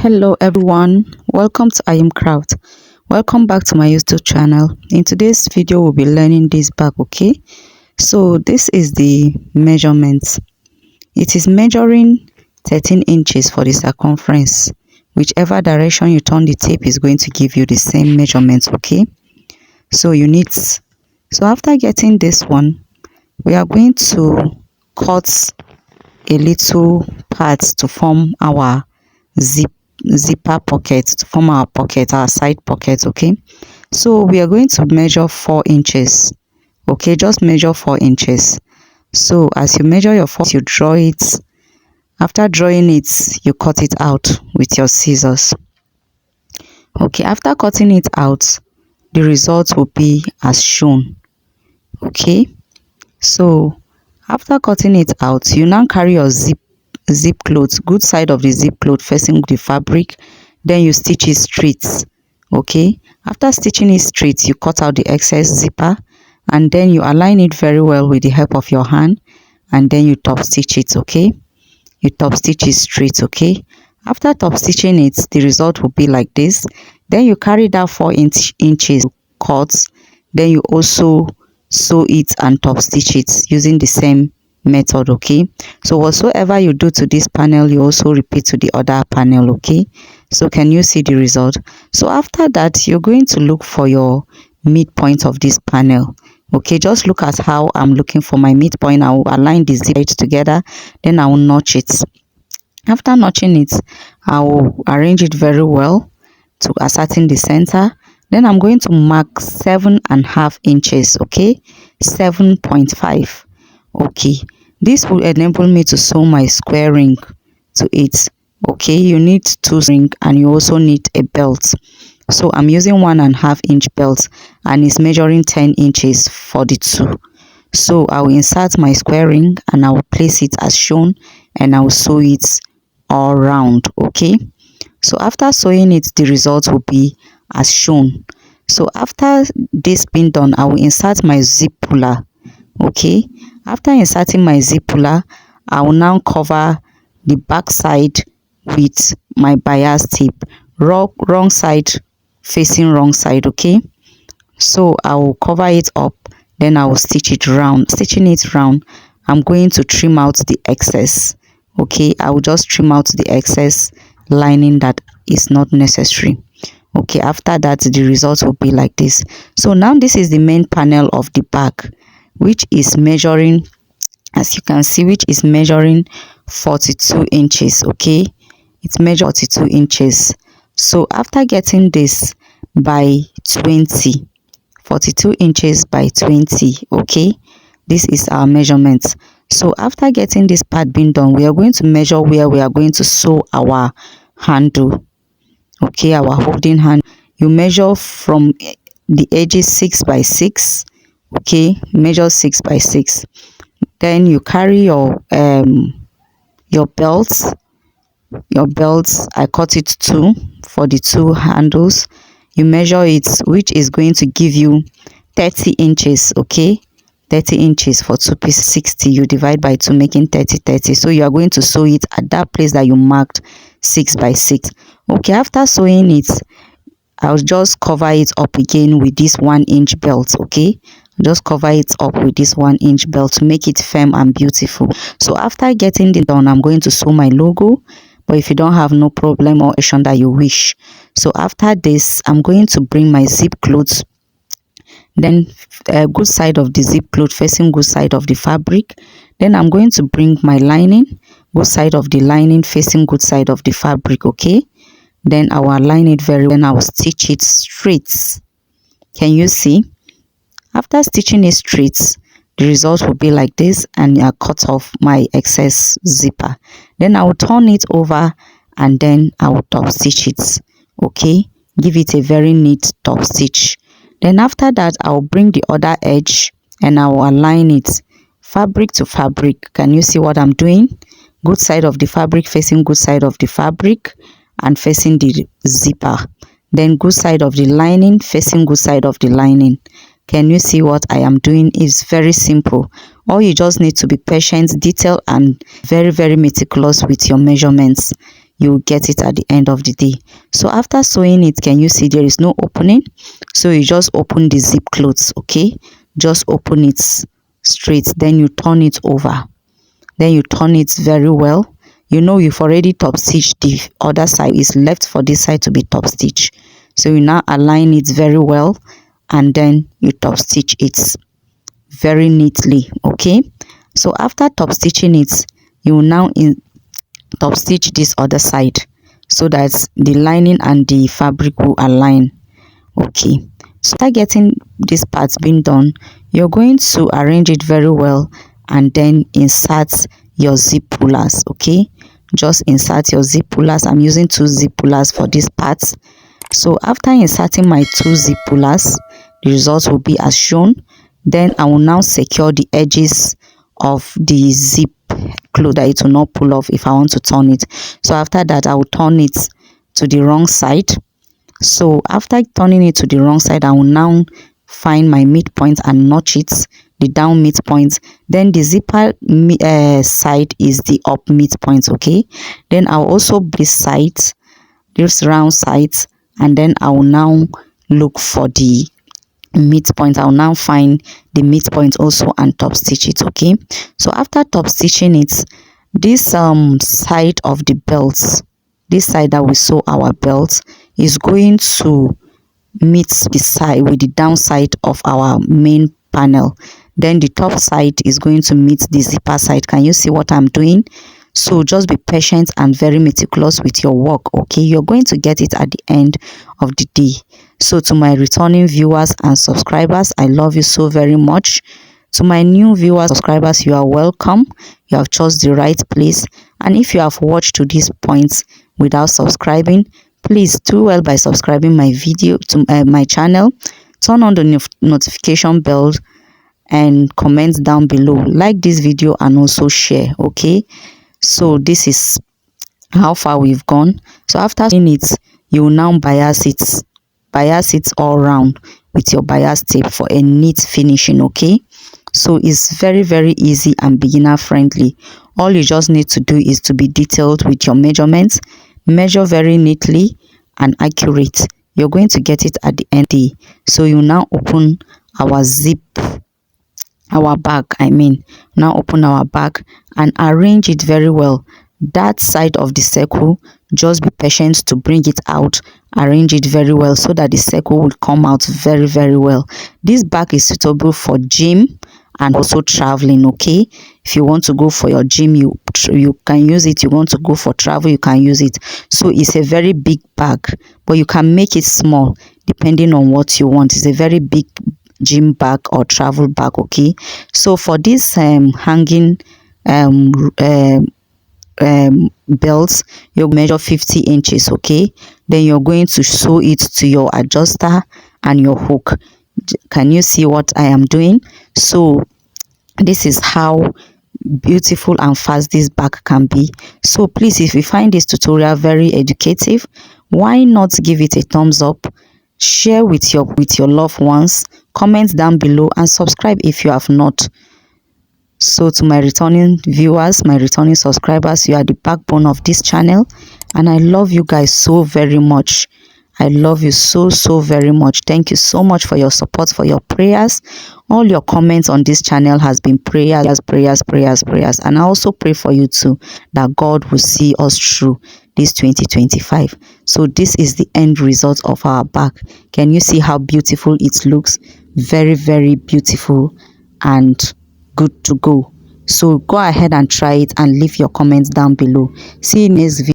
Hello everyone, welcome to Ayim Craft. Welcome back to my YouTube channel. In today's video we'll be learning this bag. Okay, so this is the measurement. It is measuring 13 inches for the circumference. Whichever direction you turn the tape is going to give you the same measurement. Okay, so after getting this one, we are going to cut a little part to form our zipper pocket, to form our pocket, our side pocket. Okay, so we are going to measure 4 inches. Okay, just measure 4 inches. So as you measure your 4, you draw it. After drawing it, you cut it out with your scissors. Okay, after cutting it out, the result will be as shown. Okay, so after cutting it out, you now carry your zip cloth, good side of the zip cloth facing the fabric, then you stitch it straight. Okay, after stitching it straight, you cut out the excess zipper and then you align it very well with the help of your hand, and then you top stitch it. Okay, you top stitch it straight. Okay, after top stitching it, the result will be like this. Then you carry that 4 inches cut, then you also sew it and top stitch it using the same method. Okay, so whatsoever you do to this panel, you also repeat to the other panel. Okay, so can you see the result? So after that, you're going to look for your midpoint of this panel. Okay, just look at how I'm looking for my midpoint. I will align the zip together, then I will notch it. After notching it, I will arrange it very well to ascertain the center. Then I'm going to mark 7.5 inches. Okay, 7.5. Okay, this will enable me to sew my square ring to it. Okay, you need 2 rings and you also need a belt. So I'm using 1.5 inch belt and it's measuring 10 inches for the 2. So I will insert my square ring and I will place it as shown, and I will sew it all round. Okay, so after sewing it, the result will be as shown. So after this being done, I will insert my zip puller. Okay, after inserting my zip puller, I will now cover the back side with my bias tape, wrong side facing wrong side. Okay, so I will cover it up, then I will stitch it round. Stitching it round, I'm going to trim out the excess. Okay, I will just trim out the excess lining that is not necessary. Okay, after that, the result will be like this. So now this is the main panel of the bag, which is measuring, as you can see, which is measuring 42 inches. Okay, it's measured 42 inches. So after getting this by 20, 42 inches by 20. Okay, this is our measurement. So after getting this part being done, we are going to measure where we are going to sew our handle. Okay, our holding hand. You measure from the edges 6 by 6. Okay, measure 6 by 6. Then you carry your belts. Your belts, I cut it 2 for the 2 handles. You measure it, which is going to give you 30 inches. Okay, 30 inches for 2 pieces, 60. You divide by 2, making 30. So you are going to sew it at that place that you marked 6 by 6. Okay, after sewing it, I'll just cover it up again with this 1 inch belt. Okay, just cover it up with this 1 inch belt to make it firm and beautiful. So after getting it done, I'm going to sew my logo, but if you don't have, no problem, or option that you wish. So after this, I'm going to bring my zip cloth, then good side of the zip cloth facing good side of the fabric. Then I'm going to bring my lining, good side of the lining facing good side of the fabric. Okay, then I will align it very well and I will stitch it straight. Can you see? After stitching it straight, the result will be like this, and I cut off my excess zipper. Then I will turn it over and then I will top stitch it. Okay, give it a very neat top stitch. Then after that, I will bring the other edge and I will align it fabric to fabric. Can you see what I'm doing? Good side of the fabric facing good side of the fabric and facing the zipper. Then good side of the lining facing good side of the lining. Can you see what I am doing? Is very simple. All you just need to be patient, detailed, and very meticulous with your measurements. you will get it at the end of the day. So after sewing it, can you see there is no opening? So you just open the zip clothes, okay? Just open it straight, then you turn it over, then you turn it very well. You know you've already top stitched the other side, is left for this side to be top stitch. So you now align it very well, and then you top stitch it very neatly, okay? So after top stitching it, you will now top stitch this other side so that the lining and the fabric will align, okay? So after getting this part being done, you're going to arrange it very well and then insert your zip pullers, okay? Just insert your zip pullers. I'm using 2 zip pullers for this part. So after inserting my 2 zip pullers, the result will be as shown. Then I will now secure the edges of the zip cloth that it will not pull off if I want to turn it. So after that, I will turn it to the wrong side. So after turning it to the wrong side, I will now find my midpoint and notch it, the down midpoint. Then the zipper side is the up midpoint, okay? Then I'll also this side, this round side, and then I will now look for the midpoint. I'll now find the midpoint also and top stitch it, okay? So after top stitching it, this side of the belt, this side that we sew our belt, is going to meet the side with the downside of our main panel. Then the top side is going to meet the zipper side. Can you see what I'm doing? So just be patient and very meticulous with your work, okay? You're going to get it at the end of the day. So to my returning viewers and subscribers, I love you so very much. To my new viewers, subscribers, you are welcome. You have chosen the right place. And if you have watched to this point without subscribing, please do well by subscribing my video to my channel. Turn on the notification bell and comment down below. Like this video and also share, okay? So this is how far we've gone. So after doing it, you will now bias it all round with your bias tape for a neat finishing, okay? So it's very, very easy and beginner friendly. All you just need to do is to be detailed with your measurements. Measure very neatly and accurate. You're going to get it at the end of the day. So you now open our bag, now open our bag and arrange it very well. That side of the circle, just be patient to bring it out. Arrange it very well so that the circle will come out very, very well. This bag is suitable for gym and also traveling, okay? If you want to go for your gym, you can use it. You want to go for travel, you can use it. So it's a very big bag, but you can make it small depending on what you want. It's a very big gym bag or travel bag, okay? So for this hanging belts, you measure 50 inches, okay? Then you're going to sew it to your adjuster and your hook. Can you see what I am doing? So this is how beautiful and fast this bag can be. So please, if you find this tutorial very educative, why not give it a thumbs up, share with your loved ones, comment down below, and subscribe if you have not. So to my returning viewers, my returning subscribers, you are the backbone of this channel, and I love you guys so very much. I love you so very much. Thank you so much for your support, for your prayers. All your comments on this channel has been prayers, and I also pray for you too, that God will see us through this 2025. So this is the end result of our bag. Can you see how beautiful it looks? Very, very beautiful and good to go. So go ahead and try it and leave your comments down below. See you in next video.